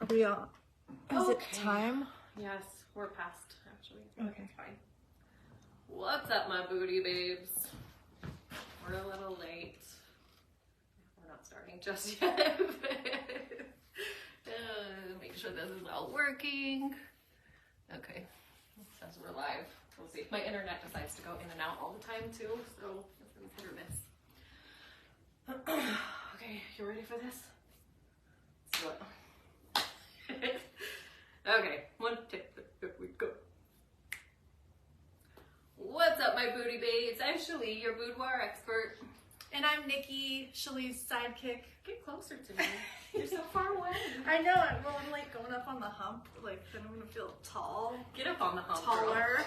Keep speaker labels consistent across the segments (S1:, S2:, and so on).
S1: We all. Is it time?
S2: Yes, we're past, actually.
S1: Okay.
S2: It's fine. What's up, my booty babes? We're a little late. We're not starting just yet. Make sure this is all working. Okay, it says we're live. We'll see. My internet decides to go in and out all the time too, so it's hit or miss. Okay, you ready for this? Let's do it. Okay, 1, 2, 3, here we go. What's up, my booty babes? I'm Shalee, your boudoir expert.
S1: And I'm Nikki, Shalee's sidekick.
S2: Get closer to me. You're so far away.
S1: I know. Well, I'm like going up on the hump. Like then I'm gonna feel tall.
S2: Get up on the hump.
S1: Taller.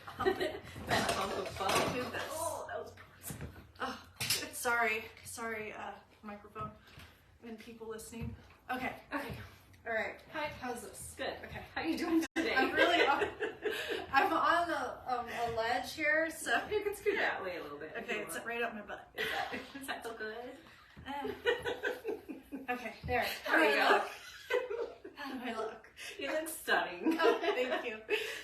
S2: Hump it. That hump of fun.
S1: Do this.
S2: Oh, that was gross.
S1: Oh, sorry, microphone and people listening. Okay.
S2: Okay.
S1: All right.
S2: Hi.
S1: How's this?
S2: Good.
S1: Okay.
S2: How you doing today?
S1: I'm on a ledge here, so
S2: You can scoot that way a little bit.
S1: okay, it's right up my butt.
S2: Is that so good?
S1: Okay, there.
S2: There we go.
S1: How do I look?
S2: You look stunning.
S1: Oh, thank you.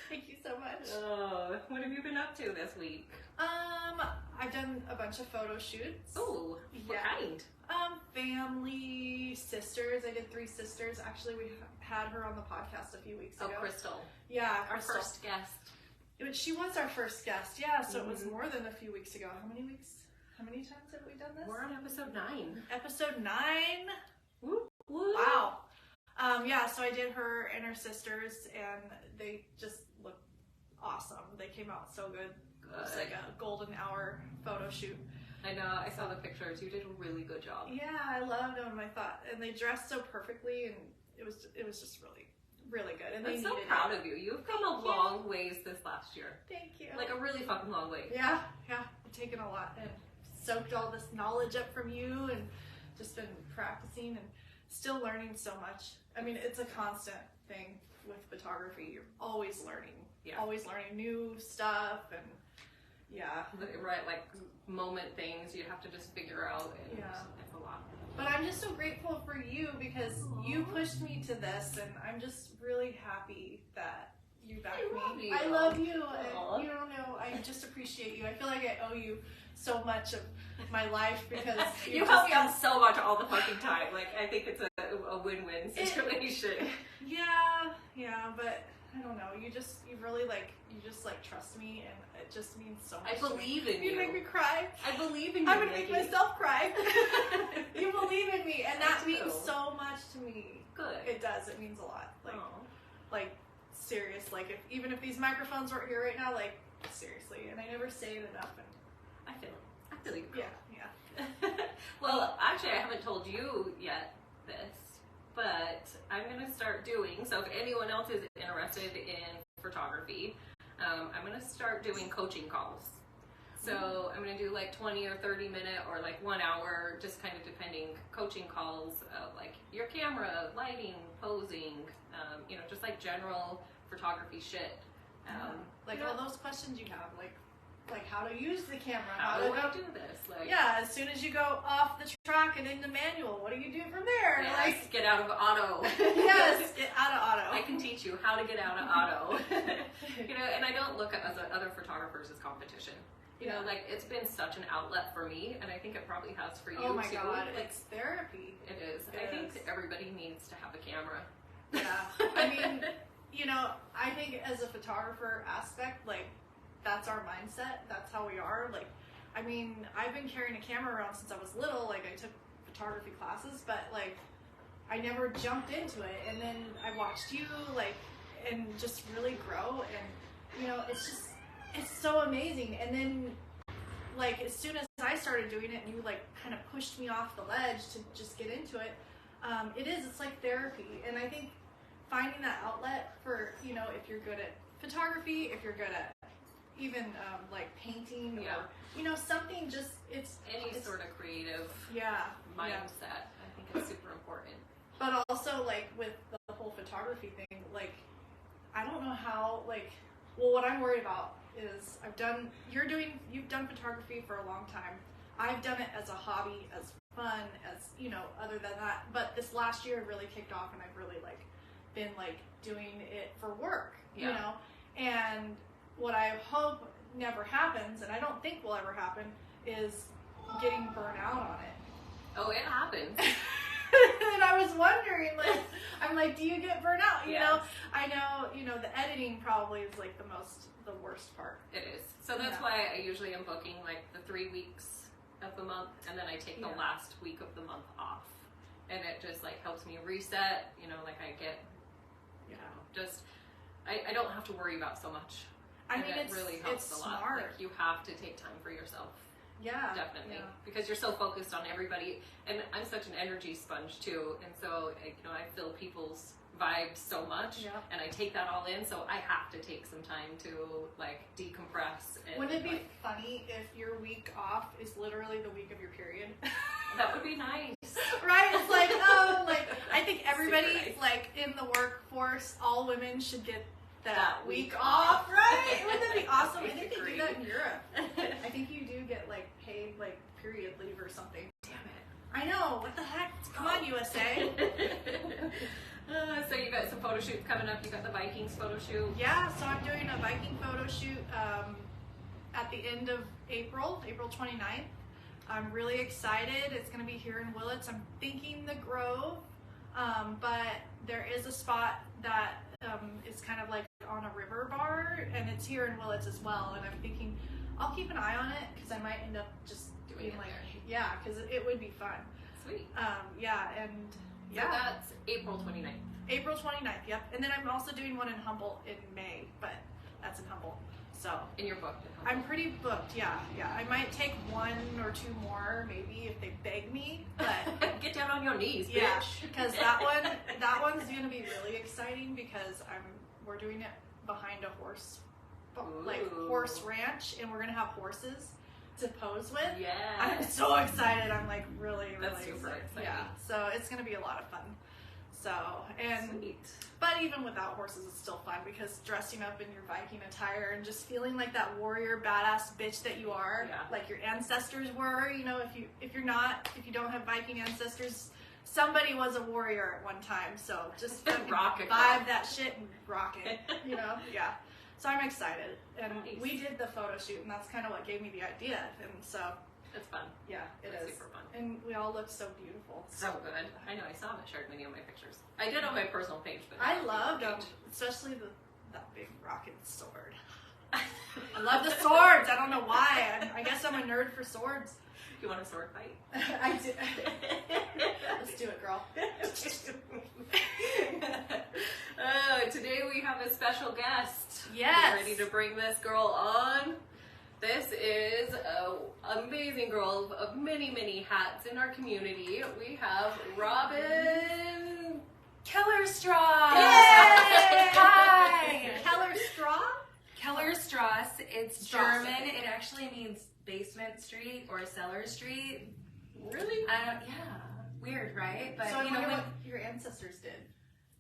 S1: Thank you so much.
S2: Oh, what have you been up to this week?
S1: I've done a bunch of photo shoots.
S2: Oh, what kind?
S1: Family, sisters. I did 3 sisters. Actually, we had her on the podcast a few weeks ago.
S2: Oh, Crystal.
S1: Yeah,
S2: Our
S1: Crystal.
S2: first guest.
S1: She was our first guest. Yeah, so it was more than a few weeks ago. How many weeks? How many times have we done this?
S2: We're on episode 9.
S1: Episode 9.
S2: Woo, woo.
S1: Wow. Yeah, so I did her and her sisters, and they just look awesome. They came out so good. It was like a golden hour photo shoot.
S2: I know, I saw the pictures. You did a really good job.
S1: Yeah, I loved them. I thought, and they dressed so perfectly, and it was just really, really good. And
S2: I'm so proud of you. You've come a long ways this last year.
S1: Thank you.
S2: Like a really fucking long way.
S1: Yeah, I've taken a lot and soaked all this knowledge up from you, and just been practicing and still learning so much. I mean, it's a constant thing with photography. You're always learning.
S2: Yeah.
S1: Always learning new stuff, and yeah.
S2: Right, like moment things you have to just figure out, and it's a lot.
S1: But I'm just so grateful for you because you pushed me to this, and I'm just really happy that you backed me. I love you, and you don't know, I just appreciate you. I feel like I owe you so much of my life because
S2: you help me out so much all the fucking time. Like, I think it's a win-win situation.
S1: Yeah, but I don't know. You really trust me, and it just means so much.
S2: I believe in you.
S1: You make me cry.
S2: I believe in you.
S1: I'm gonna make myself cry. You believe in me, and that
S2: Me
S1: means
S2: too.
S1: so much to me.
S2: Good.
S1: It does. It means a lot. Like serious. Like even if these microphones weren't here right now, like seriously. And I never say it enough. And
S2: I feel you.
S1: Yeah.
S2: Well, actually, I haven't told you yet this, but I'm going to start doing, so if anyone else is interested in photography, I'm going to start doing coaching calls. So I'm going to do like 20 or 30 minute or like 1 hour, just kind of depending, coaching calls of like your camera, lighting, posing, just like general photography shit.
S1: All those questions you have, like how to use the camera,
S2: how do I do this? Like,
S1: yeah, as soon as you go off the track and into manual, what do you do from there?
S2: Yes, get out of auto.
S1: Yes, get out of auto.
S2: I can teach you how to get out of auto. And I don't look at other photographers as competition. Like it's been such an outlet for me, and I think it probably has for you too.
S1: Oh my god, it's therapy.
S2: It is. I think everybody needs to have a camera.
S1: Yeah, I mean, I think as a photographer aspect, like that's our mindset. That's how we are. Like, I mean, I've been carrying a camera around since I was little. Like, I took photography classes, but like, I never jumped into it. And then I watched you, like, and just really grow. And it's so amazing. And then, like, as soon as I started doing it, and you like kind of pushed me off the ledge to just get into it, it's like therapy. And I think finding that outlet for, if you're good at photography, if you're good at even like painting or something, just it's
S2: sort of creative mindset. I think it's super important.
S1: But also like with the whole photography thing, like I don't know how, like, well, what I'm worried about is you've done photography for a long time. I've done it as a hobby, as fun, as other than that, but this last year really kicked off, and I've really like been like doing it for work,
S2: Yeah.
S1: you know? And what I hope never happens, and I don't think will ever happen, is getting burnt out on it.
S2: Oh, it happens.
S1: And I was wondering, like, I'm like, do you get burnt out? You know,
S2: Yes.
S1: I know, you know, the editing probably is like the worst part.
S2: It is. So that's why I usually am booking like the 3 weeks of the month, and then I take the last week of the month off. And it just like helps me reset, you know, like I get, you know, just, I don't have to worry about so much.
S1: I
S2: And
S1: mean,
S2: it really helps
S1: it's
S2: a lot.
S1: smart.
S2: Like you have to take time for yourself.
S1: Yeah.
S2: Definitely.
S1: Yeah.
S2: Because you're so focused on everybody. And I'm such an energy sponge too. And so, you know, I feel people's vibes so much.
S1: Yeah.
S2: And I take that all in. So I have to take some time to like decompress. And,
S1: Wouldn't it be
S2: like,
S1: funny if your week off is literally the week of your period?
S2: that would be nice.
S1: Right? It's like, oh, like, I think everybody,
S2: Super nice.
S1: like, in the workforce, all women should get that week
S2: week
S1: off,
S2: off.
S1: right? Wouldn't that be awesome? I think they
S2: Agree.
S1: do that in Europe. I think you do get, like, paid, like, period leave or something.
S2: Damn it.
S1: I know. What the heck? Come on, USA.
S2: So you got some photo shoots coming up. You got the Vikings photo shoot.
S1: Yeah, so I'm doing a Viking photo shoot at the end of April 29th. I'm really excited. It's going to be here in Willits. I'm thinking the Grove, but there is a spot that is kind of like on a river bar, and it's here in Willits as well. And I'm thinking I'll keep an eye on it because I might end up just
S2: Doing
S1: being
S2: it
S1: like,
S2: there.
S1: yeah, because it would be fun.
S2: Sweet.
S1: Yeah, and
S2: So that's April 29th.
S1: April 29th, yep. And then I'm also doing one in Humboldt in May, but that's in Humboldt. So
S2: In your book.
S1: I'm pretty booked, yeah. I might take 1 or 2 more, maybe, if they beg me, but
S2: Get down on your knees, bitch.
S1: yeah, because that one's gonna be really exciting because we're doing it behind a horse ranch, and we're gonna have horses to pose with.
S2: Yeah.
S1: I'm so excited. I'm like really
S2: That's super
S1: excited.
S2: exciting.
S1: Yeah, so it's gonna be a lot of fun. So, and
S2: Sweet.
S1: but even without horses, it's still fun because dressing up in your Viking attire and just feeling like that warrior, badass bitch that you are,
S2: Yeah.
S1: like your ancestors were. You know, if you don't have Viking ancestors, somebody was a warrior at one time. So just fucking
S2: Rock it,
S1: vibe
S2: girl.
S1: that shit and rock it. You know, yeah. So I'm excited, and
S2: Nice.
S1: we did the photo shoot, and that's kind of what gave me the idea. And so,
S2: It's fun.
S1: yeah, it
S2: It's
S1: is.
S2: super fun.
S1: And we all look so beautiful.
S2: So good. I know. I saw it. Shared many of my pictures. I did on my personal page, but
S1: I
S2: not on
S1: loved
S2: your
S1: them,
S2: page.
S1: especially that big rocket sword. I love the swords. I don't know why. I guess I'm a nerd for swords.
S2: You want a sword fight?
S1: I do. Let's do it, girl.
S2: Today we have a special guest.
S1: Yes.
S2: You ready to bring this girl on? This is an amazing girl of many, many hats in our community. We have Robin
S3: Kellerstrass.
S1: Yay!
S3: Hi.
S1: Keller straw?
S3: Kellerstrass. It's
S1: Strass,
S3: German.
S1: okay.
S3: It actually means basement street or cellar street.
S2: Really?
S3: Yeah. Weird, right? But
S1: So I
S3: you know,
S1: wonder
S3: when,
S1: what your ancestors did,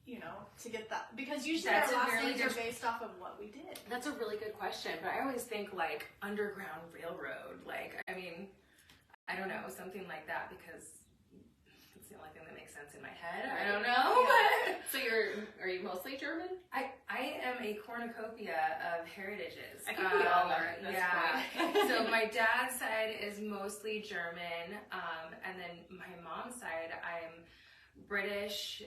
S1: you know, to get that. Because usually our
S3: That's a
S1: last
S3: really
S1: names are
S3: good-
S1: based off of what we did.
S3: that's a really good question. But I always think like Underground Railroad. Like, I mean, I don't know, something like that because it's the only thing that makes sense in my head. I don't know. But
S2: So are you mostly German?
S3: I am a cornucopia of heritages.
S2: I think we all are at this
S3: yeah. So my dad's side is mostly German, and then my mom's side, I'm British,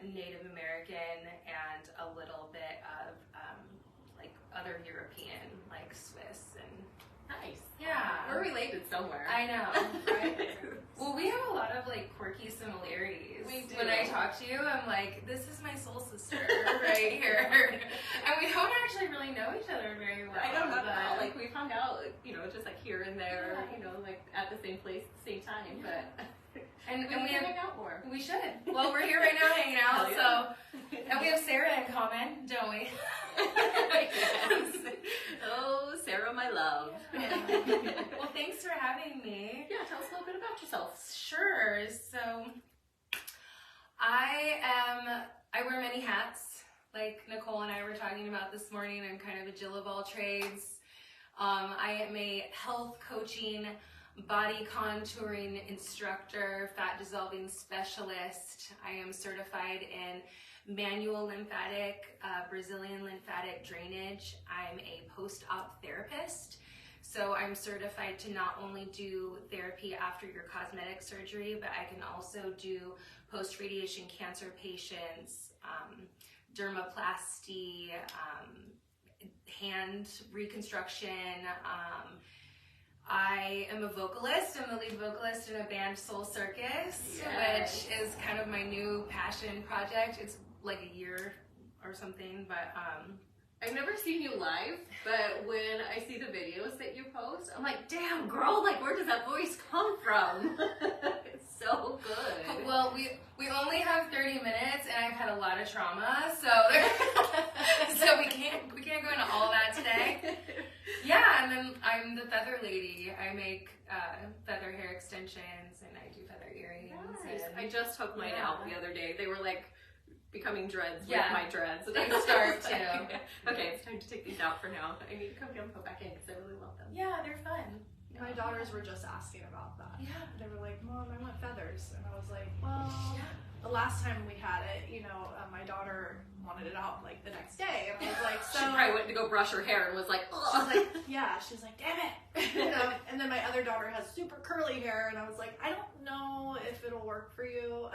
S3: Native American, and a little bit of like other European, like Swiss and
S2: Nice.
S3: yeah.
S2: We're related somewhere.
S3: I know, right? Well, we have a lot of like quirky similarities.
S2: We do.
S3: When I talk to you, I'm like, this is my soul sister right here. And we don't actually really know each other very well.
S2: I don't know.
S3: but-
S2: Like we hung out, you know, just like here and there,
S3: Yeah.
S2: you know, like at the same place, at the same time. But
S3: And
S2: we
S3: we
S2: need to
S3: have,
S2: hang out more.
S3: we should. Well, we're here right now hanging out,
S2: Hell
S3: so. And we have Sarah in common, don't we?
S2: Yes. Oh, Sarah, my love.
S3: Well, thanks for having me.
S2: Yeah, tell us a little bit about yourself.
S3: Sure. So I wear many hats. Like Nicole and I were talking about this morning, I'm kind of a Jill of all trades. I am a health coaching body contouring instructor, fat dissolving specialist. I am certified in manual lymphatic, Brazilian lymphatic drainage. I'm a post-op therapist. So I'm certified to not only do therapy after your cosmetic surgery, but I can also do post-radiation cancer patients, dermoplasty, hand reconstruction. I am a vocalist. I'm the lead vocalist in a band, Soul Circus, which is kind of my new passion project. It's like a year or something, but
S2: I've never seen you live, but when I see the videos that you post, I'm like, damn, girl, like, where does that voice come from? It's so good.
S3: Well, we only have 30 minutes, and I've had a lot of trauma, so so we can't go into all that today. Yeah, and then I'm the feather lady. I make feather hair extensions, and I do feather earrings.
S2: Nice.
S3: And
S2: I just hooked mine out the other day. They were like becoming dreads with my dreads.
S3: They start too.
S2: Okay, it's time to take these out for now. I need to come down and put back in because I really love them.
S3: Yeah, they're fun.
S1: My daughters were just asking about that.
S3: Yeah.
S1: They were like, Mom, I want feathers. And I was like, well, the last time we had it, my daughter wanted it out like the next day. And I was like, so.
S2: She probably went to go brush her hair and was like,
S1: ugh. She was like, yeah. She's like, damn it. And then my other daughter has super curly hair. And I was like, I don't know if it'll work for you.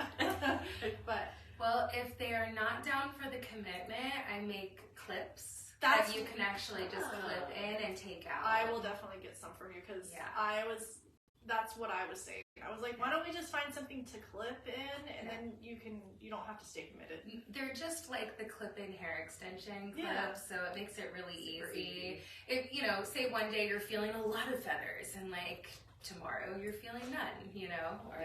S1: But.
S3: Well, if they are not down for the commitment, I make clips that you can actually just clip in and take out.
S1: I will definitely get some from you because that's what I was saying. I was like, why don't we just find something to clip in and then you don't have to stay committed.
S3: They're just like the clip-in hair extension clips, so it makes it really easy. If, say one day you're feeling a lot of feathers and like tomorrow you're feeling none, or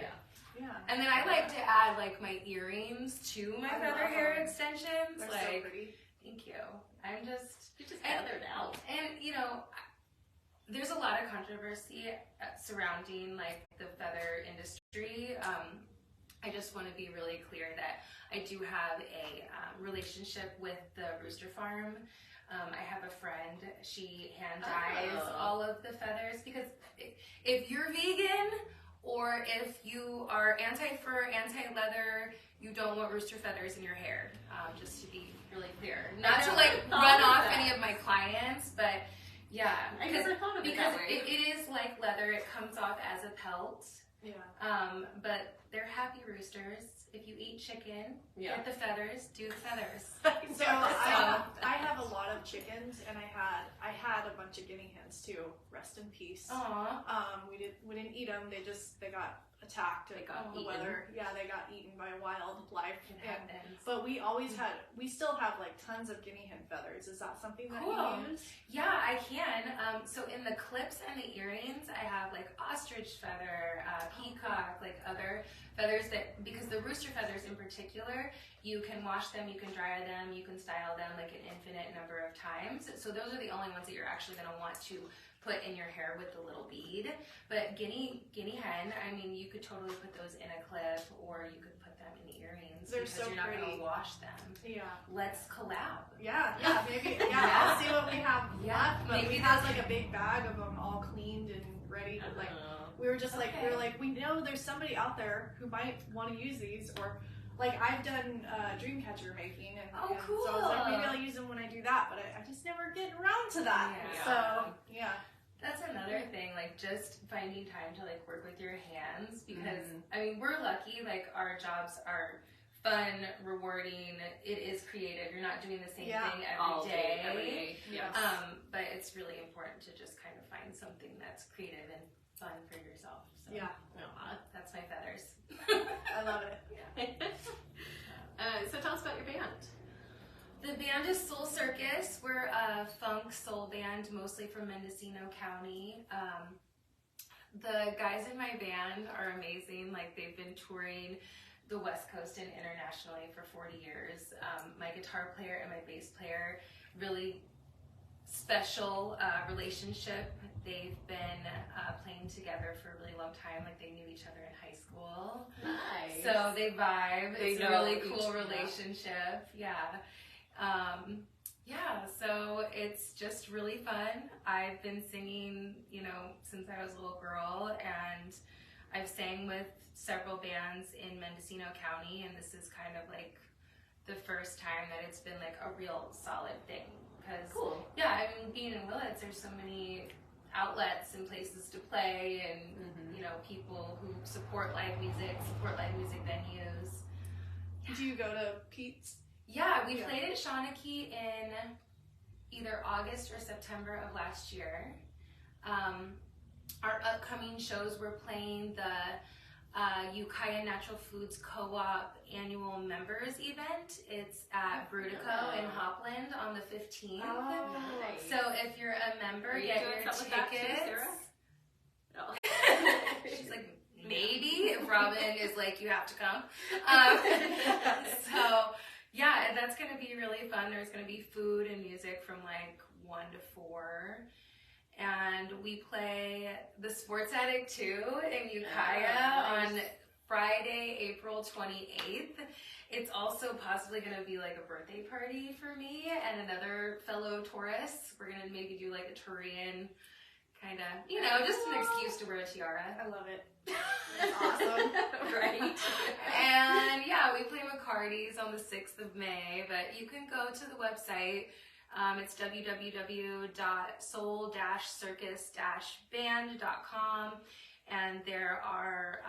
S1: Yeah.
S3: And then I like to add like my earrings to my feather hair extensions.
S1: They're
S3: like,
S1: so pretty.
S3: Thank you. I'm just
S2: feathered out.
S3: And there's a lot of controversy surrounding like the feather industry. I just want to be really clear that I do have a relationship with the rooster farm. I have a friend, she hand dyes all of the feathers because if you're vegan or if you are anti-fur, anti-leather, you don't want rooster feathers in your hair, just to be really clear. Not to like run off any of my clients, but yeah.
S2: I never thought of it that way.
S3: It is like leather, it comes off as a pelt.
S1: Yeah.
S3: But they're happy roosters. If you eat chicken, get the feathers, do the feathers.
S1: So I have a lot of chickens, and I had a bunch of guinea hens too. Rest in peace.
S3: Aww.
S1: We didn't eat them. They got attacked.
S2: They got
S1: the
S2: eaten.
S1: weather. Yeah, they got eaten by wildlife.
S3: It happens.
S1: But we still have like tons of guinea hen feathers. Is that something that you use?
S3: Yeah, I can. So in the clips and the earrings, I have like ostrich feather, peacock, like other feathers because the rooster feathers in particular, you can wash them, you can dry them, you can style them like an infinite number of times. So those are the only ones that you're actually going to want to put in your hair with the little bead. But guinea hen, I mean, you could totally put those in a clip or you could put them in the earrings.
S1: They're
S3: because
S1: so
S3: you're not
S1: pretty.
S3: going to wash them.
S1: Yeah.
S3: Let's collab.
S1: Yeah, maybe. Yeah, I'll see what we have left. But
S3: Maybe
S1: we had like a big bag of them all cleaned and ready to like. We were just like, we know there's somebody out there who might want to use these, or like I've done dream catcher making, and
S3: cool.
S1: so I was like, maybe I'll use them when I do that, but I just never get around to that.
S3: Yeah.
S1: So yeah,
S3: that's another thing, like just finding time to like work with your hands because I mean we're lucky, like our jobs are fun, rewarding. It is creative. You're not doing the same thing every day.
S2: Yes.
S3: But it's really important to just kind of find something that's creative and fun for yourself. So, that's my feathers.
S1: I love it.
S2: So tell us about your band.
S3: The band is Soul Circus. We're a funk soul band, mostly from Mendocino County. The guys in my band are amazing. Like they've been touring the West Coast and internationally for 40 years. My guitar player and my bass player, really special relationship. They've been playing together for a really long time. Like they knew each other in high school.
S2: Nice.
S3: So they vibe.
S2: They
S3: it's a
S2: know
S3: really
S2: each
S3: cool
S2: other.
S3: relationship. Yeah. Yeah, so it's just really fun. I've been singing, since I was a little girl, and I've sang with several bands in Mendocino County, and this is kind of like the first time that it's been like a real solid thing. Because,
S2: Cool.
S3: yeah, I mean, being in Willits, there's so many outlets and places to play, and people who support live music venues.
S1: Do you go to Pete's?
S3: Yeah, we played at Shawnee in either August or September of last year. Our upcoming shows, we're playing the Ukiah Natural Foods Co-op annual members event. It's at Brudico in Hopland on the 15th.
S1: Oh,
S2: nice.
S3: So if you're a member, get your tickets.
S2: No.
S3: She's like, maybe. If Robin is like, you have to come. So yeah, that's going to be really fun. There's going to be food and music from like 1 to 4. And we play the Sports Attic 2 in Ukiah on Friday, April 28th. It's also possibly going to be like a birthday party for me and another fellow tourist. We're going to maybe do like a Turian kind of, just an excuse to wear a tiara.
S1: I love it. That's awesome.
S2: Right.
S3: And yeah, we play McCarty's on the 6th of May, but you can go to the website. It's www.soul-circus-band.com, and there are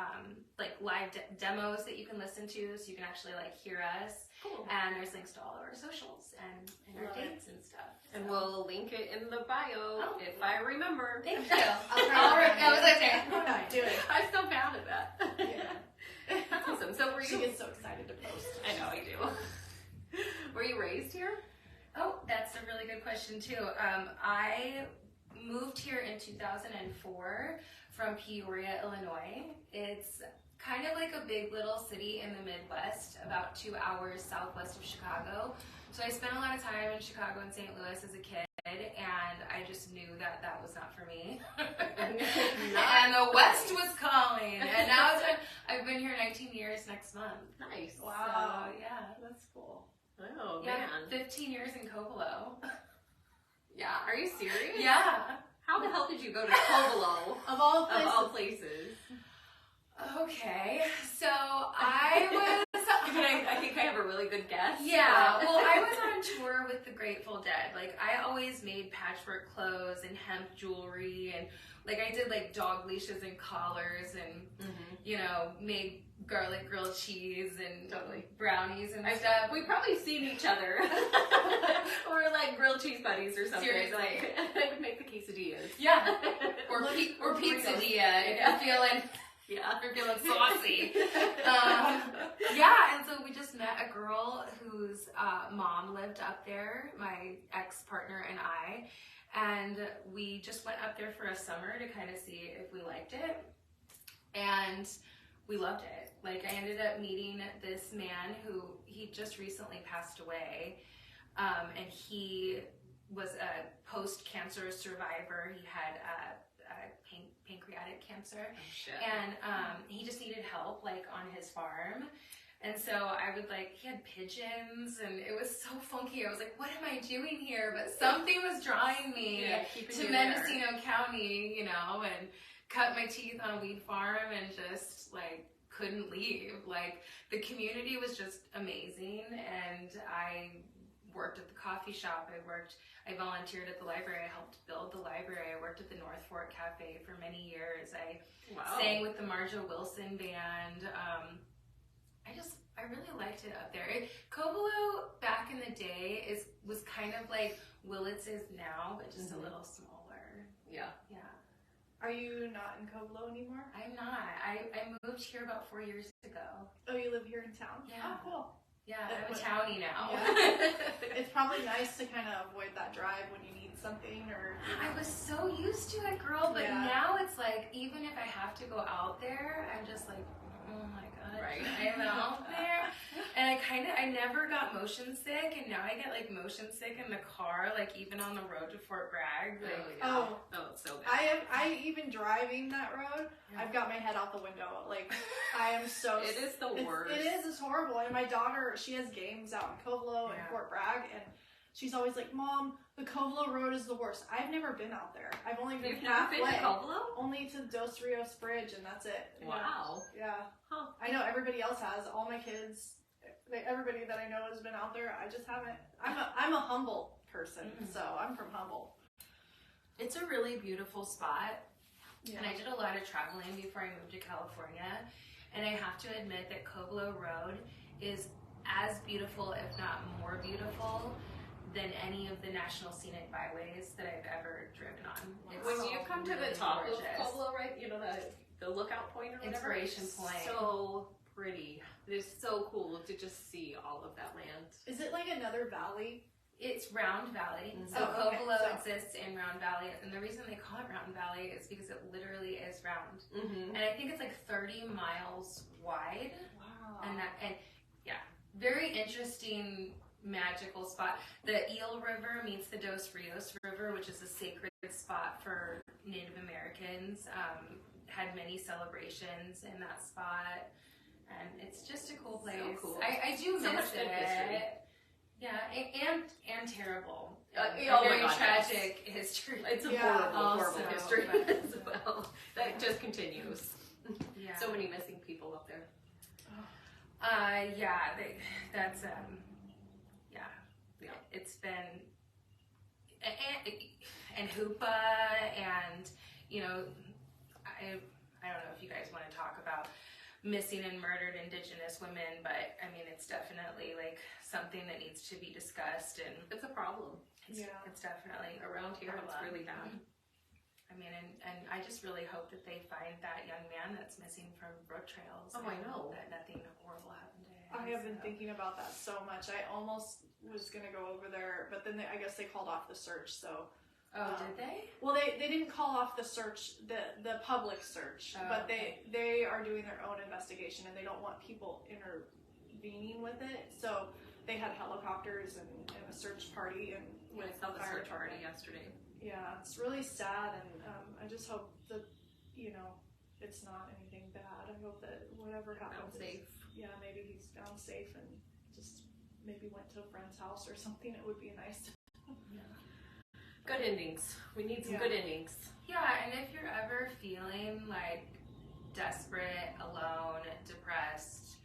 S3: like live demos that you can listen to, so you can actually like hear us.
S2: Cool.
S3: And there's links to all of our socials and our dates and stuff.
S2: And we'll link it in the bio if I remember.
S3: Thank you.
S1: I'll try to
S3: That was okay.
S1: do it.
S2: I'm so bad at that.
S1: Yeah.
S2: That's awesome. So were
S1: She
S2: you?
S1: gets so excited to post.
S2: I know I do. Were you raised here?
S3: Oh, that's a really good question too. I moved here in 2004 from Peoria, Illinois. It's kind of like a big little city in the Midwest, about 2 hours southwest of Chicago. So I spent a lot of time in Chicago and St. Louis as a kid, and I just knew that that was not for me. And the West was calling. And now I've been here 19 years next month.
S2: Nice.
S1: Wow.
S3: So, yeah, that's cool.
S2: Oh,
S3: Yeah,
S2: man.
S3: 15 years in Coppola.
S2: Yeah. Are you serious?
S3: Yeah.
S2: How the hell did you go to Covelo?
S1: Of all places.
S2: Of all places.
S3: Okay, so I was...
S2: I think I have a really good guess.
S3: Yeah, well, I was on tour with the Grateful Dead. Like, I always made patchwork clothes and hemp jewelry, and like I did like dog leashes and collars, and made garlic grilled cheese and brownies and stuff.
S2: We've probably seen each other. We're like grilled cheese buddies or something.
S3: Seriously.
S2: Like, I would make the quesadillas.
S3: Yeah, or pizzeria if you're feeling...
S2: Yeah.
S3: You're feeling saucy. Yeah, and so we just met a girl whose mom lived up there, my ex-partner and I, and we just went up there for a summer to kind of see if we liked it, and we loved it. Like, I ended up meeting this man who, he just recently passed away, and he was a post-cancer survivor. He had pancreatic cancer.
S2: Oh, shit.
S3: And he just needed help, like, on his farm. And so I would, like, he had pigeons, and it was so funky. I was like, what am I doing here? But something was drawing me to Mendocino County, and cut my teeth on a weed farm and just, like, couldn't leave. Like, the community was just amazing, and I worked at the coffee shop. I volunteered at the library. I helped build the library. I worked at the North Fork Cafe for many years. I sang with the Marjo Wilson band. I really liked it up there. Covelo back in the day was kind of like Willits is now, but just a little smaller.
S2: Yeah.
S3: Yeah.
S1: Are you not in Covelo anymore?
S3: I'm not. I moved here about 4 years ago.
S1: Oh, you live here in town?
S3: Yeah.
S1: Oh, cool.
S3: Yeah, I'm a townie now.
S1: Yeah. It's probably nice to kind of avoid that drive when you need something, or...
S3: I was so used to it, girl, but now it's like, even if I have to go out there, I'm just like, oh my god,
S2: right.
S3: I'm out there. And I never got motion sick, and now I get like motion sick in the car, like even on the road to Fort Bragg. Like,
S1: oh,
S2: it's so bad.
S1: I even driving that road, I've got my head out the window. Like, I am so...
S2: It is the worst.
S1: It's horrible. And my daughter, she has games out in Covelo and Fort Bragg, and she's always like, Mom, the Covelo Road is the worst. I've never been out there. I've only been
S2: You've never been to Covelo?
S1: Only to Dos Rios Bridge, and that's it.
S2: Wow.
S1: Yeah.
S2: Huh.
S1: I know everybody else has. All my kids, everybody that I know has been out there. I just haven't. I'm a Humboldt person, so I'm from Humboldt.
S3: It's a really beautiful spot.
S1: Yeah.
S3: And I did a lot of traveling before I moved to California. And I have to admit that Covelo Road is as beautiful, if not more beautiful, than any of the National Scenic Byways that I've ever driven on. It's
S2: When you come to the top
S3: gorgeous.
S2: of Covelo, right, you know, the lookout point or whatever?
S3: Inspiration point.
S2: So pretty. It is so cool to just see all of that land.
S1: Is it like another valley?
S3: It's Round Valley.
S2: Mm-hmm.
S3: So
S1: Oh, okay.
S3: Covelo
S1: So-
S3: exists in Round Valley, and the reason they call it Round Valley is because it literally is round.
S2: Mm-hmm.
S3: And I think it's like 30 miles wide.
S1: Wow.
S3: And yeah, very interesting, magical spot. The Eel River meets the Dos Rios River, which is a sacred spot for Native Americans. Had many celebrations in that spot, and it's just a cool place.
S2: So cool.
S3: I do
S2: So
S3: miss
S2: much good history.
S3: it. Yeah, and terrible.
S2: Oh my
S3: very
S2: God,
S3: tragic history.
S2: It's a
S1: Yeah.
S2: horrible
S3: Also,
S2: history
S3: but-
S2: as well. That just continues.
S3: Yeah.
S2: So many missing people up there.
S3: Yeah, that's yeah. It's been and Hoopa, and you know, I don't know if you guys want to talk about missing and murdered Indigenous women, but I mean, it's definitely like something that needs to be discussed, and
S2: It's a problem.
S3: it's definitely
S2: Around here, it's
S3: problem.
S2: really bad.
S3: I mean, and I just really hope that they find that young man that's missing from Brook Trails.
S2: Oh, I
S3: and
S2: know.
S3: that nothing horrible happened to him.
S1: I have been
S3: so.
S1: thinking about that so much. I almost was gonna go over there, but then I guess they called off the search. So,
S3: Oh, did they?
S1: well, they didn't call off the search, the public search,
S3: Oh,
S1: but
S3: okay.
S1: they are doing their own investigation, and they don't want people intervening with it. So they had helicopters and a search party and
S2: I
S1: with
S2: saw the
S1: fire
S2: search party
S1: department.
S2: yesterday.
S1: Yeah, it's really sad, and I just hope that it's not anything bad. I hope that whatever happens,
S2: Found safe.
S1: yeah, maybe he's found safe and just maybe went to a friend's house or something. It would be nice.
S2: Good endings. We need some
S1: Yeah.
S2: good endings.
S3: Yeah, and if you're ever feeling like desperate, alone, depressed,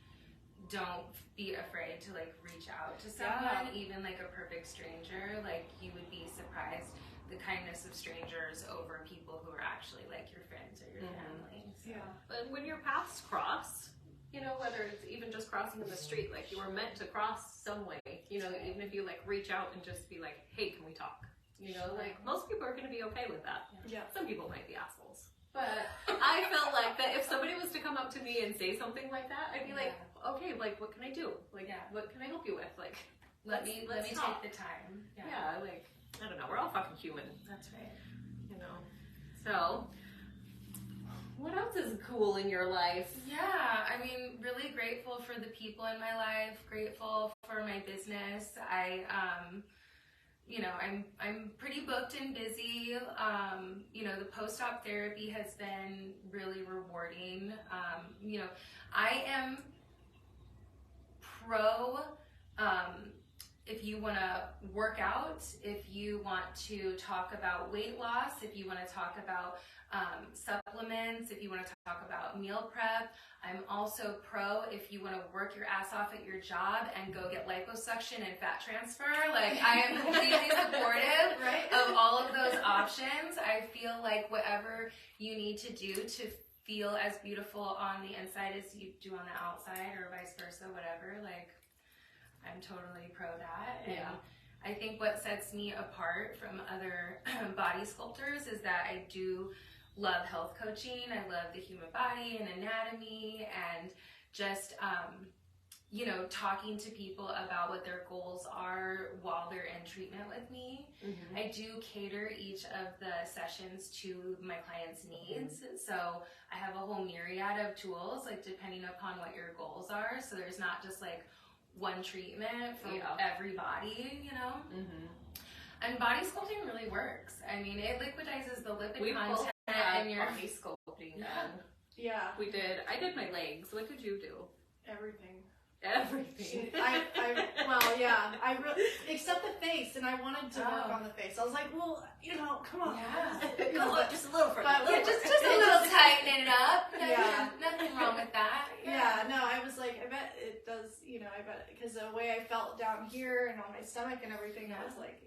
S3: don't be afraid to like reach out to someone, even like a perfect stranger. Like, you would be surprised the kindness of strangers over people who are actually like your friends or your family. So.
S1: Yeah.
S2: But when your paths cross, you know, whether it's even just crossing in the street, like you were meant to cross some way, you know, even if you like reach out and just be like, hey, can we talk? You know, like most people are going to be okay with that.
S1: Yeah.
S2: Some people might be assholes. But I felt like that if somebody was to come up to me and say something like that, I'd be like, okay, like, what can I do? Like, what can I help you with? Like,
S3: Let me
S2: talk.
S3: take the time.
S2: Yeah, like, I don't know, we're all fucking human.
S3: That's right.
S2: You know. So, what else is cool in your life?
S3: Yeah, I mean, really grateful for the people in my life, grateful for my business. I'm pretty booked and busy. The post-op therapy has been really rewarding. I am pro, if you want to work out, if you want to talk about weight loss, if you want to talk about supplements, if you want to talk about meal prep. I'm also pro if you want to work your ass off at your job and go get liposuction and fat transfer. Like, I am completely supportive of all of those options. I feel like whatever you need to do to feel as beautiful on the inside as you do on the outside, or vice versa, whatever, like, I'm totally pro that. And I think what sets me apart from other body sculptors is that I do love health coaching. I love the human body and anatomy, and just talking to people about what their goals are while they're in treatment with me. Mm-hmm. I do cater each of the sessions to my clients' needs. So I have a whole myriad of tools, like, depending upon what your goals are. So there's not just like one treatment for everybody, you know? Mm-hmm. And body sculpting really works. I mean, it liquidizes the lipid content in your
S2: body sculpting done.
S1: Yeah.
S2: I did my legs. What did you do?
S1: Everything.
S2: Everything.
S1: Well, Yeah, except the face, and I wanted to work on the face. I was like, well, come on.
S2: Yeah. Come on, just a little further.
S3: Just a little tightening it up.
S1: Yeah.
S3: Nothing wrong with that.
S1: Yeah, no, I was like, I bet it does, I bet, because the way I felt down here and on my stomach and everything, I was like,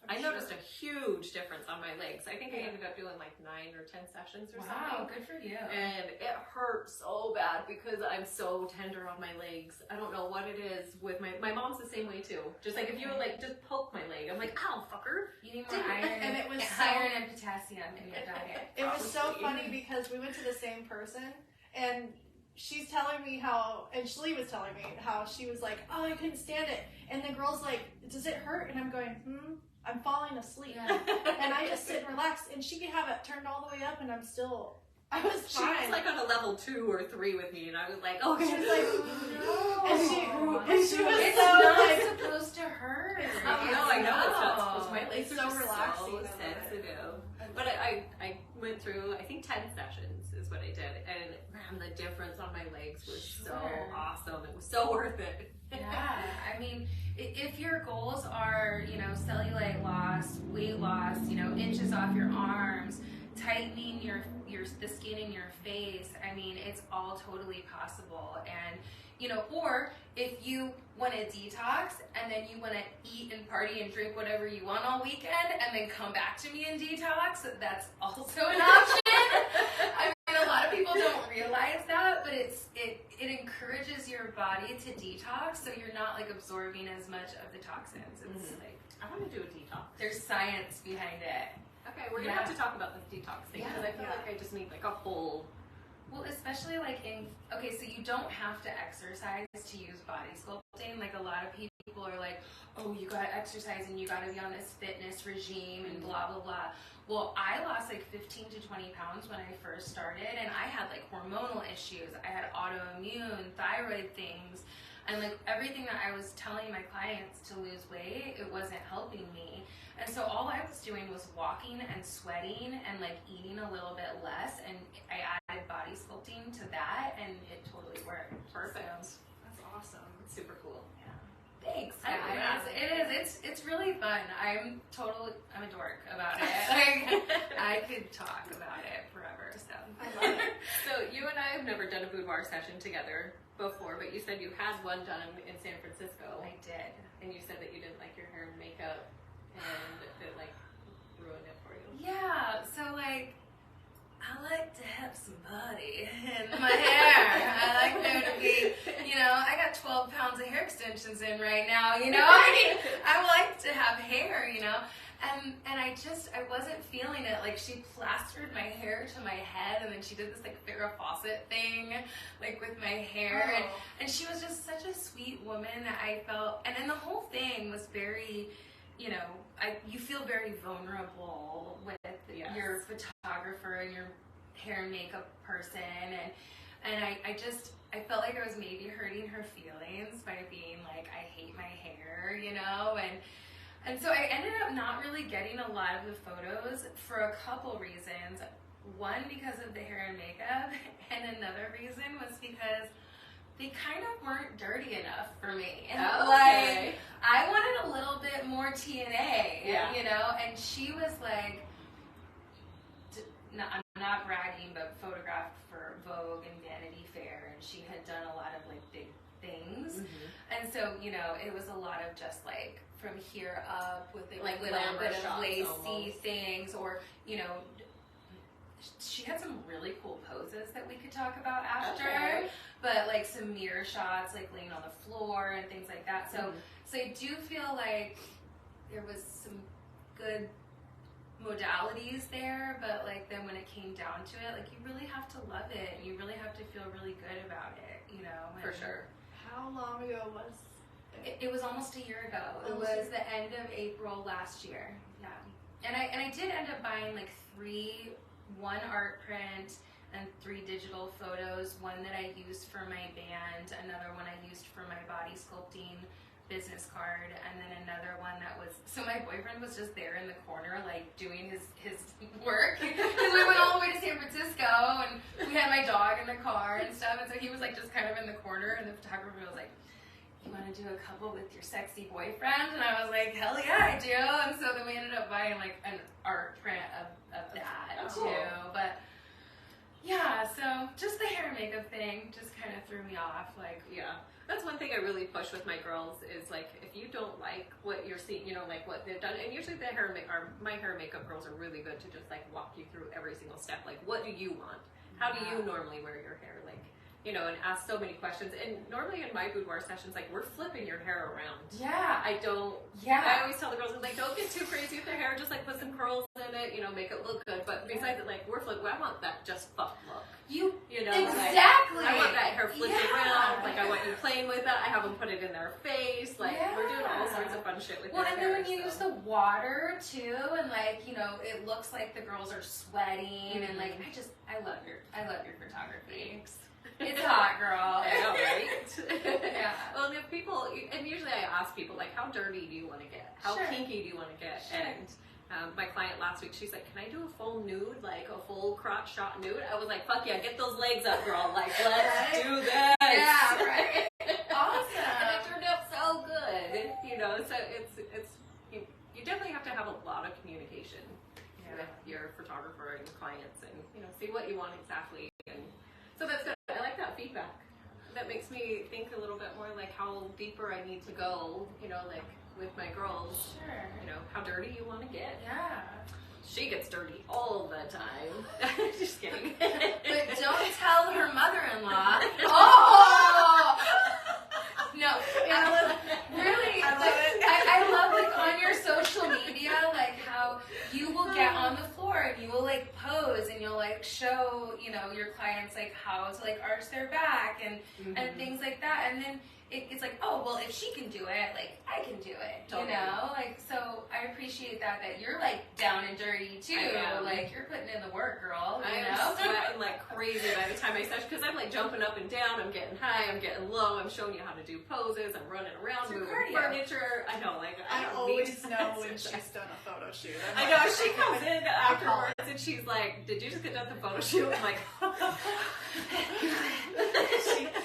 S2: I noticed a huge difference on my legs. I think I ended up doing like 9 or 10 sessions or something.
S3: Wow, good for you.
S2: And it hurt so bad because I'm so tender on my legs. I don't know what it is with my mom's the same way too. Just like if you like just poke my leg, I'm like, ow, fucker.
S3: You need more iron
S1: and it was
S3: iron and potassium in your diet.
S1: It was so funny because we went to the same person, and she's telling me how, and Shalee was telling me how she was like, oh, I couldn't stand it. And the girl's like, does it hurt? And I'm going, I'm falling asleep. Yeah. And I just sit and relax. And she could have it turned all the way up, and I was fine.
S2: She was like on a level 2 or 3 with me, and I was like, okay.
S1: She was like, no. And she was
S3: it's
S1: so
S3: not
S1: like,
S3: supposed to hurt.
S2: I know it's not supposed to. My legs
S1: It's
S2: are
S1: so
S2: just
S1: relaxing.
S2: so sensitive. But I went through, I think 10 sessions is what I did, and man, the difference on my legs was so awesome. It was so worth it.
S3: Yeah, I mean, if your goals are, cellulite loss, weight loss, inches off your arms, tightening the skin in your face, I mean, it's all totally possible. And or if you want to detox and then you want to eat and party and drink whatever you want all weekend and then come back to me and detox, that's also an option. I mean, a lot of people don't realize that, but it encourages your body to detox, so you're not like absorbing as much of the toxins. It's like,
S2: I want to do a detox.
S3: There's science behind it.
S2: Okay, we're gonna have to talk about the detox thing because I feel like I just need like a whole.
S3: Well, especially like so you don't have to exercise to use body sculpting. Like a lot of people are like, oh, you gotta exercise and you gotta be on this fitness regime and blah, blah, blah. Well, I lost like 15 to 20 pounds when I first started, and I had like hormonal issues. I had autoimmune, thyroid things, and like everything that I was telling my clients to lose weight, it wasn't helping me. And so all I was doing was walking and sweating and like eating a little bit less, and I added body sculpting to that, and it totally worked.
S2: Perfect.
S3: So,
S1: that's awesome.
S2: It's super cool.
S3: yeah.
S2: Thanks.
S3: It is. It's really fun. I'm a dork about it. Like, I could talk about it forever. So
S1: I love it.
S2: So you and I have never done a boudoir session together before, but you said you had one done in San Francisco.
S3: I did.
S2: And you said that you didn't like your hair and makeup, and it like ruined it for you.
S3: Yeah. So like, I like to have some body in my hair. I like there to be, I got 12 pounds of hair extensions in right now, I mean, I like to have hair, and I wasn't feeling it. Like, she plastered my hair to my head, and then she did this like Farrah Fawcett thing, like with my hair, and she was just such a sweet woman that I felt, and then the whole thing was very, you feel very vulnerable with your photographer and your hair and makeup person, and I felt like I was maybe hurting her feelings by being like, I hate my hair, and so I ended up not really getting a lot of the photos for a couple reasons. One, because of the hair and makeup, and another reason was because they kind of weren't dirty enough for me. And like, I wanted a little bit more TNA, and she was like, I'm not bragging, but photographed for Vogue and Vanity Fair, and she had done a lot of like big things. And so, it was a lot of just like from here up with like little bit of lacy almost things, or, she had some really cool poses that we could talk about after, but like some mirror shots, like laying on the floor and things like that. So I do feel like there was some good modalities there, but like then when it came down to it, like you really have to love it, and you really have to feel really good about it,
S2: For sure.
S1: How long ago was
S3: it? Was almost a year ago. It was the end of April last year. Yeah. And I did end up buying like 1 art print and 3 digital photos, one that I used for my band, another one I used for my body sculpting business card, and then another one that was, so my boyfriend was just there in the corner like doing his work, because we went all the way to San Francisco, and we had my dog in the car and stuff, and so he was like just kind of in the corner, and the photographer was like, you want to do a couple with your sexy boyfriend? And I was like, hell yeah, I do. And so then we ended up buying like an art print of that too. But yeah, so just the hair and makeup thing just kind of threw me off. Like,
S2: yeah. That's one thing I really push with my girls is like, if you don't like what you're seeing, you know, like what they've done, and usually my hair and makeup girls are really good to just like walk you through every single step. Like, what do you want? How do you normally wear your hair? Like, you know, and ask so many questions. And normally in my boudoir sessions, like, we're flipping your hair around.
S3: Yeah.
S2: I always tell the girls, I'm like, don't get too crazy with their hair. Just like put some curls in it, you know, make it look good. But besides it, like, we're flipping. I want that just fuck look. You know,
S3: exactly.
S2: Like, I want that hair flipped around. Like, I want you playing with it. I have them put it in their face. Like, we're doing all sorts of fun shit with their hair.
S3: Well, and then when you use the water too, and like, you know, it looks like the girls are sweating, and like, I love your photography.
S2: Thanks.
S3: It's hot, girl.
S2: I know, right?
S3: Yeah.
S2: Well, if people, and usually I ask people, like, how dirty do you want to get? How kinky do you want to get?
S3: Sure.
S2: And my client last week, she's like, can I do a full nude, like a full crotch shot nude? I was like, fuck yeah, get those legs up, girl. Like, let's do this.
S3: Yeah, right. Awesome.
S2: And it turned out so good. You know, so it's you definitely have to have a lot of communication with your photographer and your clients, and you know, see what you want exactly. And so that's good. I like that feedback. That makes me think a little bit more like how deeper I need to go, you know, like with my girls.
S3: Sure.
S2: You know, how dirty you want to get.
S3: Yeah.
S2: She gets dirty all the time. Just kidding.
S3: But don't tell her mother-in-law. Oh! No. Really? I love like on your social media, like how you will get on the floor and you will like pose and you'll like show, you know, your clients like how to like arch their back and things like that. And then it's like, oh, well, if she can do it, like, I can do it, you know? Like, so I appreciate that you're, like, down and dirty, too. Like, you're putting in the work, girl, you know?
S2: I'm sweating like crazy by the time I session, because I'm, like, jumping up and down, I'm getting high, I'm getting low, I'm showing you how to do poses, I'm running around, moving furniture. I know, like,
S1: I always know when she's done a photo shoot.
S2: I know, she comes in afterwards, and she's like, did you just get done the photo shoot? I'm like,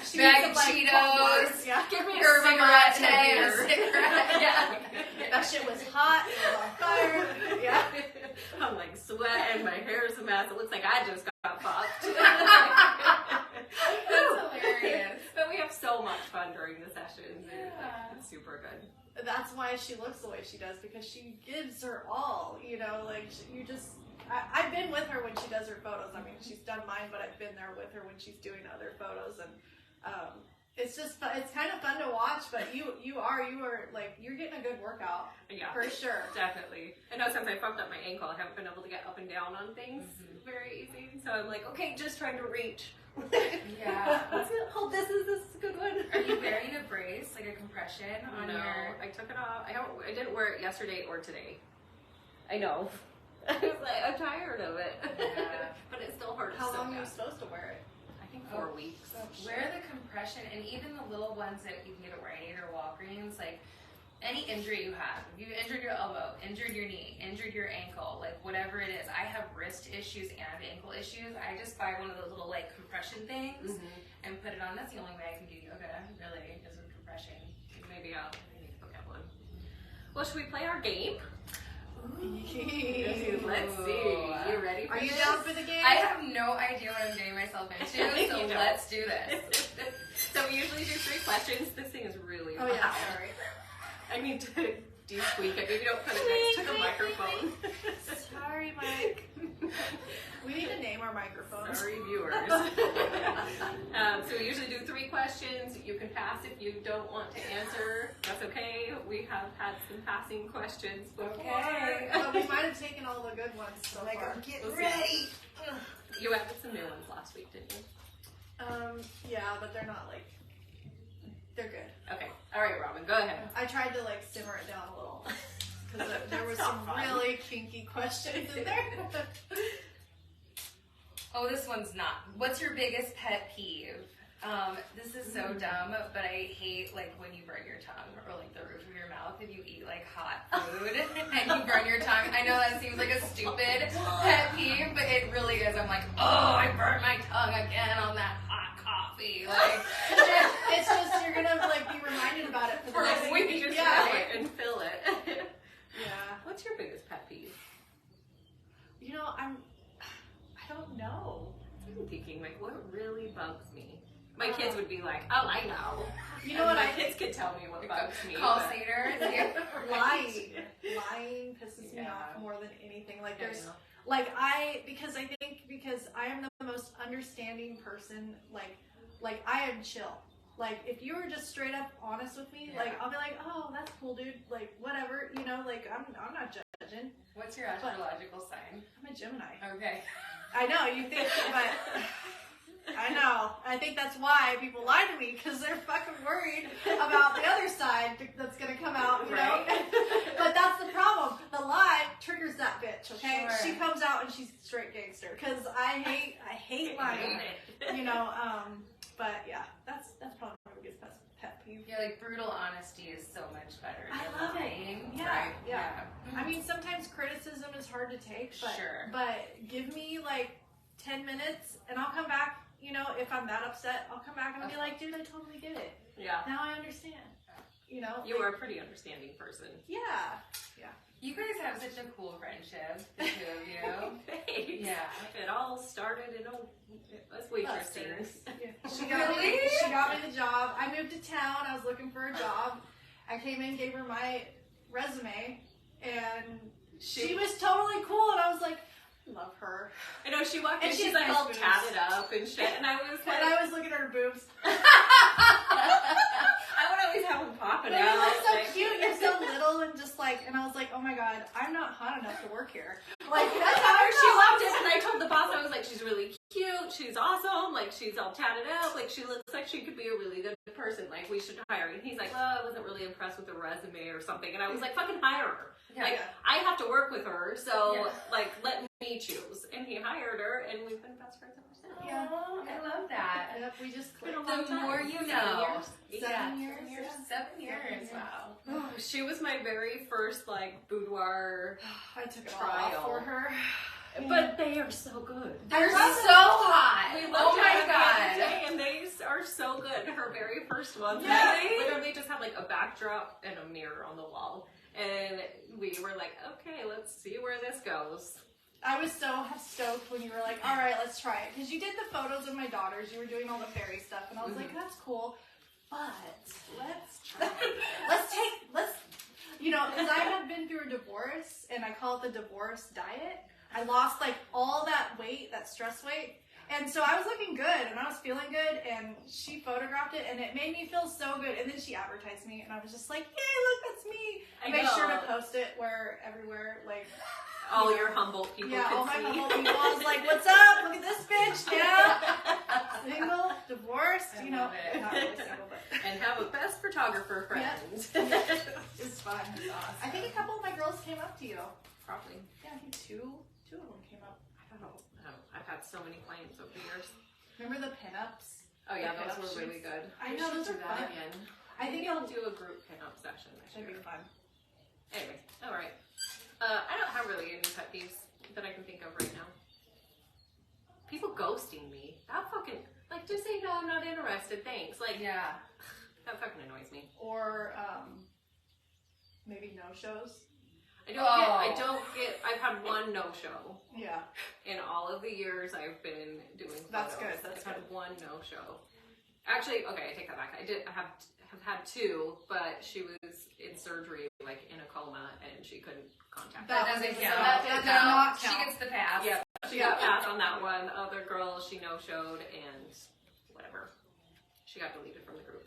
S1: she
S3: bag of Cheetos.
S1: Yeah.
S2: Give me a
S3: cigarette
S2: and a
S3: cigarette. Yeah.
S1: That shit was hot. It was on fire. Yeah.
S2: I'm like sweating. My hair is a mess. It looks like I just got fucked.
S3: That's hilarious.
S2: But we have so much fun during the sessions. Yeah. It's super good.
S1: That's why she looks the way she does, because she gives her all. You know, like you just. I've been with her when she does her photos. I mean, she's done mine, but I've been there with her when she's doing other photos, and it's just fun. It's kind of fun to watch. But you are like, you're getting a good workout, for sure,
S2: definitely. I know since I fucked up my ankle, I haven't been able to get up and down on things very easy. So I'm like, okay, just trying to reach.
S3: Yeah.
S2: Oh, this is a good one.
S3: Are you wearing a brace, like a compression on your?
S2: I took it off. I didn't wear it yesterday or today. I know. I was like, I'm tired of it.
S3: Yeah.
S2: But it still hurts.
S1: How long are you supposed to wear it?
S2: I think 4 weeks.
S3: Wear the compression, and even the little ones that you can get at Rite Aid or Walgreens, like any injury you have, if you injured your elbow, injured your knee, injured your ankle, like whatever it is. I have wrist issues and ankle issues. I just buy one of those little like compression things and put it on. That's the only way I can do yoga, really, is with compression.
S2: Maybe I'll go get one. Well, should we play our game? Let's see. You ready for
S1: Are you
S2: this?
S1: down for the game?
S3: I have no idea what I'm getting myself into, so let's do this.
S2: So we usually do 3 questions. This thing is really
S1: Oh yeah,
S2: loud.
S1: sorry.
S2: I need to de-squeak it. Maybe don't put it next to the microphone.
S1: Sorry, Mike. We need to name our microphone.
S2: Sorry, viewers. So we usually do 3 questions. You can pass if you don't want to answer. That's okay. We have had some passing questions before.
S3: Okay.
S1: But we might have taken all the good ones so far.
S3: I'm getting
S2: We'll see.
S3: ready.
S2: You added some new ones last week, didn't you?
S1: Yeah, but they're not like, they're good.
S2: Okay. All right, Robin, go ahead.
S1: I tried to like simmer it down a little because there was
S2: That's
S1: some
S2: not fun.
S1: really kinky questions in there.
S3: Oh, this one's not. What's your biggest pet peeve? This is so dumb, but I hate like when you burn your tongue or like the roof of your mouth if you eat like hot food and you burn your tongue. I know that seems like a stupid pet peeve, but it really is. I'm like, oh, I burned my tongue again on that hot coffee. Like,
S1: It's just you're gonna like be reminded about
S2: We can just
S1: Yeah.
S2: fill it and fill it.
S1: Yeah.
S2: What's your biggest pet peeve?
S1: You know, I don't know.
S2: I'm thinking, like, what really bugs me? My kids would be like, oh, I know.
S1: You know what?
S2: My kids could tell me what bugs me.
S3: Call
S2: but-
S3: Sater.
S1: Lying pisses me
S3: Yeah.
S1: off more than anything. Like
S2: Yeah,
S1: there's,
S2: yeah.
S1: like because I am the most understanding person. Like I am chill. Like if you were just straight up honest with me, like I'll be like, oh, that's cool, dude. Like whatever, you know. Like I'm not judging.
S3: What's your astrological sign?
S1: I'm a Gemini.
S3: Okay.
S1: I know you think, but. I know. I think that's why people lie to me, because they're fucking worried about the other side that's gonna come out, you know? But that's the problem. The lie triggers that bitch, okay?
S3: Sure.
S1: She comes out and she's straight gangster, because I hate lying, you know? But yeah, that's probably my biggest pet peeve.
S3: Yeah, like brutal honesty is so much better than
S1: I love it.
S3: lying.
S1: Yeah,
S3: Right?
S1: yeah. I mean, sometimes criticism is hard to take, but
S3: Sure.
S1: but give me like 10 minutes and I'll come back. You know, if I'm that upset, I'll come back and I'll be like, dude, I totally get it.
S2: Yeah.
S1: Now I understand. You know?
S2: You are a pretty understanding person.
S1: Yeah.
S3: You guys have such a cool friendship, the two of you.
S2: Thanks.
S3: Yeah.
S2: It all started in us waitressing.
S1: She got me the job. I moved to town. I was looking for a job. I came in, gave her my resume, and she was totally cool. And I would love her.
S2: I know, she walked in,
S1: And
S2: she's
S1: she's
S2: like
S1: nice
S2: all
S1: boobs.
S2: tatted up and shit, and I was like,
S1: And I was looking at her boobs.
S2: I would always have them popping
S1: But
S2: out.
S1: you look so
S2: like-
S1: cute. You're so little and just like, and I was like, oh my god, I'm not hot enough to work here. Like that's how
S2: She walked in and I told the boss, I was like, she's really cute, she's awesome, like she's all tatted up, like she looks like she could be a really good person, like we should hire her. And he's like, well, I wasn't really impressed with the resume or something. And I was like, fucking hire her.
S3: Yeah.
S2: Like, I have to work with her, so
S3: Yeah.
S2: like let me choose. And he hired her and we've been best friends ever since.
S1: Yeah.
S3: Oh, I love that.
S1: Yep, we just clicked.
S2: Been a long
S3: The
S2: time.
S3: more you
S2: 7
S3: know.
S2: years.
S1: 7 years.
S3: 7 years. Wow.
S2: Oh, she was my very first like boudoir,
S1: I took it all
S2: Trial.
S1: off for her.
S2: but they are so good.
S3: They're so
S1: love it.
S3: hot.
S2: We
S3: Oh
S2: looked
S3: my
S2: at them the other
S3: god.
S2: day, and they are so good. Her very first ones.
S1: Yeah.
S2: They literally just had like a backdrop and a mirror on the wall. And we were like, okay, let's see where this goes.
S1: I was so stoked when you were like, all right, let's try it. Because you did the photos of my daughters. You were doing all the fairy stuff. And I was like, that's cool. But let's try it. Let's, you know, because I had been through a divorce. And I call it the divorce diet. I lost like all that weight, that stress weight. And so I was looking good and I was feeling good. And she photographed it and it made me feel so good. And then she advertised me. And I was just like, yay, look, that's me. I made sure to post it everywhere, like...
S2: All your Humboldt people
S1: Yeah,
S2: could
S1: all my
S2: see.
S1: Humboldt people. I was like, what's up? Look at this bitch. Yeah. Single, divorced,
S3: I
S1: you know.
S3: love it.
S1: Not really single, but
S2: And have a best photographer friend.
S1: it's fun.
S3: That's awesome.
S1: I think a couple of my girls came up to you.
S2: Probably.
S1: Yeah, I think two of them came up.
S2: I don't know. I've had so many clients over the years.
S1: Remember the pinups?
S2: Oh yeah,
S1: The
S2: those
S1: pinup
S2: were really
S1: shoots?
S2: good.
S1: I
S2: We
S1: know,
S2: should
S1: those
S2: do
S1: are
S2: that
S1: fun.
S2: again.
S1: I think
S2: I'll
S1: it'll
S2: do a group pinup session next
S1: should
S2: year.
S1: be fun.
S2: Anyway, all right. I don't have really any pet peeves that I can think of right now. People ghosting me. That fucking, like, just say no, I'm not interested. Thanks. Like,
S3: Yeah.
S2: that fucking annoys me.
S1: Or maybe no shows.
S2: I don't get. I've had one no show
S1: Yeah.
S2: in all of the years I've been doing photos.
S1: That's good, that's
S2: I've had
S1: good.
S2: one no show. Actually, okay, I take that back. I have had two, but she was in surgery, like in a coma, and she couldn't contact me.
S3: That doesn't
S1: So
S3: count.
S1: that does not
S3: She
S1: count.
S3: gets the pass.
S2: Yeah, she got passed on that one. Other girl, she no-showed, and whatever. She got deleted from the group.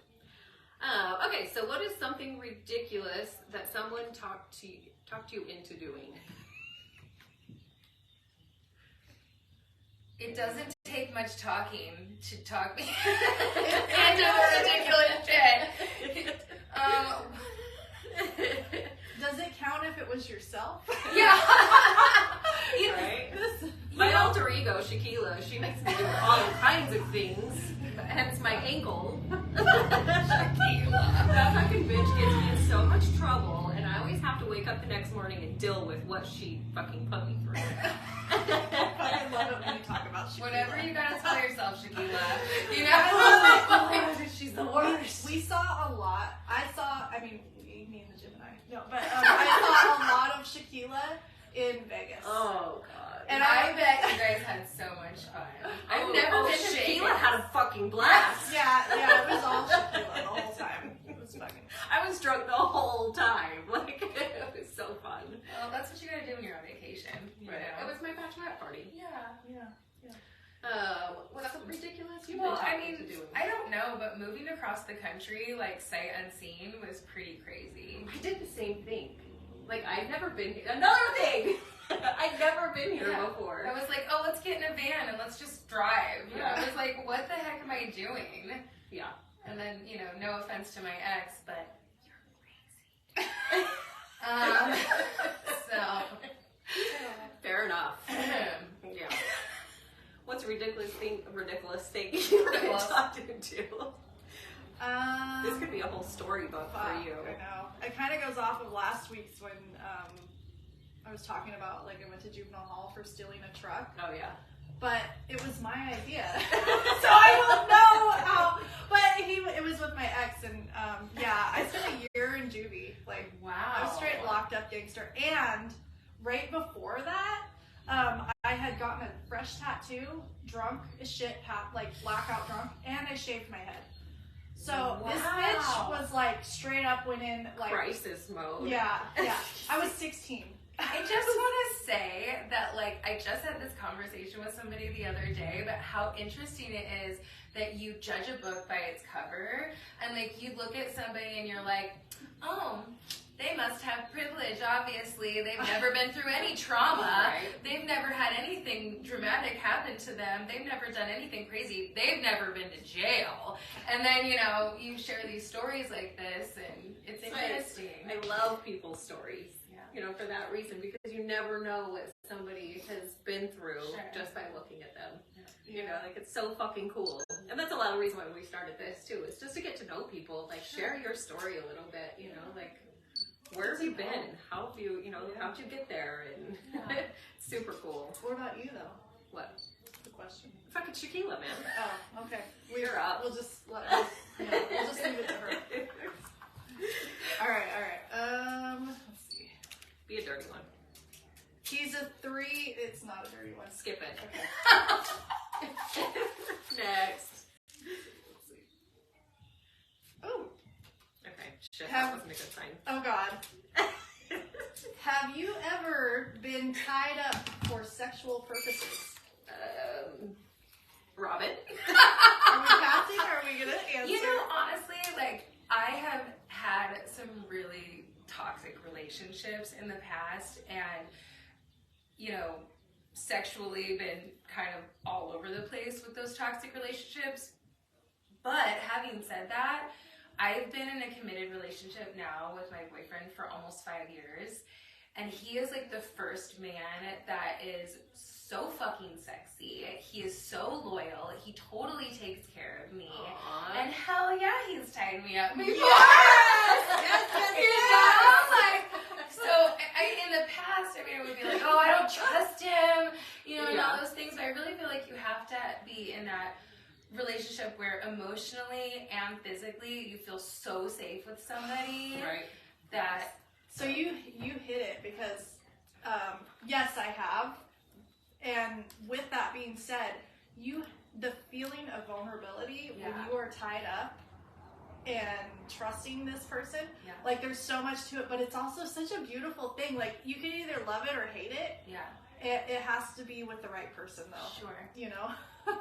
S2: Okay, so what is something ridiculous that someone talked you into doing?
S3: It doesn't take much talking to talk me into ridiculous shit.
S1: Does it count if it was yourself?
S3: Yeah.
S2: Right? My alter ego, Shaquila, she makes me do all kinds of things, hence my ankle. That fucking bitch gets me in so much trouble, and I always have to wake up the next morning and deal with what she fucking put me through.
S1: I love it when you talk about Shaquila.
S3: Whatever you gotta tell yourself, Shaquila. You
S1: I
S3: know?
S1: love it. She's the worst. We saw a lot. I I mean, me and the Gemini. No, but I saw a lot of Shaquila in Vegas.
S2: Oh god.
S3: And I bet you guys had so much fun. I've never been to
S2: Shaquila
S3: Vegas.
S2: had a fucking blast.
S1: Yeah, it was all Shaquila the whole time. It was fucking.
S2: I was drunk the whole time. Like, it was so fun.
S3: Well, that's what you gotta do when you're on vacation. You
S2: Right.
S3: know?
S2: It was my bachelorette party.
S3: Yeah.
S2: What's something ridiculous you've
S3: Well,
S2: been
S3: I
S2: talking
S3: mean,
S2: to doing?
S3: I don't know, but moving across the country, like, sight unseen was pretty crazy.
S2: I did the same thing. Like, I've never been here. Another thing! I've never been here before.
S3: I was like, oh, let's get in a van and let's just drive.
S2: Yeah.
S3: I was like, what the heck am I doing?
S2: Yeah.
S3: And then, no offense to my ex, but you're crazy. So.
S2: Fair enough. Yeah. What's a ridiculous thing you were talking to? This could be a whole storybook for you.
S1: I know. It kind of goes off of last week's when I was talking about, like, I went to juvenile hall for stealing a truck.
S2: Oh, yeah.
S1: But it was my idea. So I don't know how. But it was with my ex, and I spent a year in juvie. Like,
S3: Wow.
S1: I was straight locked up gangster. And right before that, I had gotten a fresh tattoo, drunk as shit, blackout drunk, and I shaved my head. So this bitch was like straight up went in like
S2: crisis mode.
S1: Yeah. I was 16.
S3: I just want to say that, like, I just had this conversation with somebody the other day about how interesting it is that you judge a book by its cover, and, like, you look at somebody and you're like, oh, they must have privilege, obviously. They've never been through any trauma.
S2: Right.
S3: They've never had anything dramatic happen to them. They've never done anything crazy. They've never been to jail. And then, you share these stories like this, and it's interesting.
S2: I love people's stories.
S3: Yeah.
S2: For that reason, because you never know what somebody has been through just by looking at them.
S3: Yeah.
S2: It's so fucking cool. And that's a lot of the reason why we started this too. It's just to get to know people, share your story a little bit, where have you been? How have you, how'd you get there? And it's super cool.
S1: What about you, though?
S2: What?
S1: The question.
S2: Fucking Shaquila, man.
S1: Oh, okay.
S2: We're up.
S1: We'll just we'll just leave it to her. All right. Let's see.
S2: Be a dirty one.
S1: He's a 3. It's not a dirty one.
S2: Skip it.
S1: Okay.
S2: Next.
S1: Let's see. Oh.
S2: Okay. Shit, that wasn't a good sign.
S1: Oh, God. Have you ever been tied up for sexual purposes?
S2: Robin?
S1: Are we passing or are we going to answer?
S3: Honestly, I have had some really toxic relationships in the past, and, sexually been kind of all over the place with those toxic relationships. But having said that, I've been in a committed relationship now with my boyfriend for almost 5 years, and he is like the first man that is so fucking sexy. He is so loyal. He totally takes care of me.
S2: Aww.
S3: And hell yeah, he's tied me up before.
S1: Yes!
S3: So in the past, I would be like, oh, I don't trust him, and all those things. But I really feel like you have to be in that relationship where emotionally and physically you feel so safe with somebody.
S2: Right.
S3: That.
S1: So you hit it because, yes, I have. And with that being said, the feeling of vulnerability when you are tied up and trusting this person, there's so much to it, but it's also such a beautiful thing. Like, you can either love it or hate it.
S3: Yeah.
S1: It has to be with the right person, though.
S3: Sure.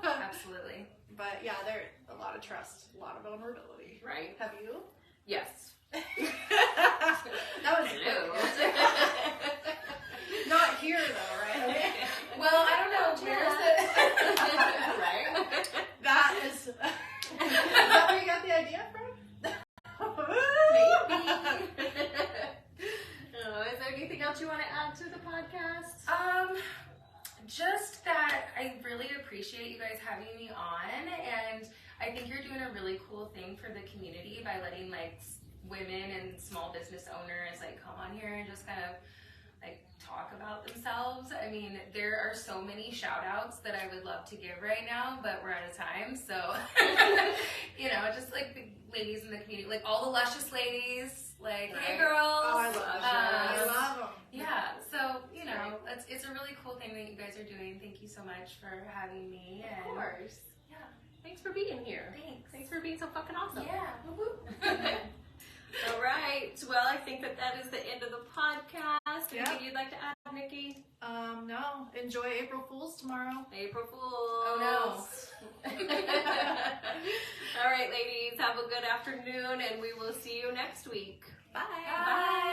S3: Absolutely.
S1: But yeah, there's a lot of trust, a lot of vulnerability.
S2: Right.
S1: Have you?
S2: Yes.
S1: That was quick. Not here, though, right?
S3: Well, I don't know. Where's it?
S2: Right?
S1: That is that where you got the idea from?
S2: Maybe. Is there anything else you want to add to the podcast?
S3: Just that I really appreciate you guys having me on, and I think you're doing a really cool thing for the community by letting women and small business owners come on here and just kind of talk about themselves. I mean, there are so many shout outs that I would love to give right now, but we're out of time. So, you know, just like the ladies in the community, like all the luscious ladies, like, hey girls.
S1: Oh, I love them.
S3: Yeah, so, you know, it's a really cool thing that you guys are doing. Thank you so much for having me.
S2: Of course.
S3: Yeah.
S2: Thanks for being here. Thanks for being so fucking awesome.
S3: Yeah.
S2: All right. Well, I think that is the end of the podcast.
S1: Yeah.
S2: Anything you'd like to add, Nikki?
S1: No. Enjoy April Fool's tomorrow.
S2: April Fools.
S3: Oh
S2: no. All right, ladies. Have a good afternoon, and we will see you next week. Bye.
S3: Bye.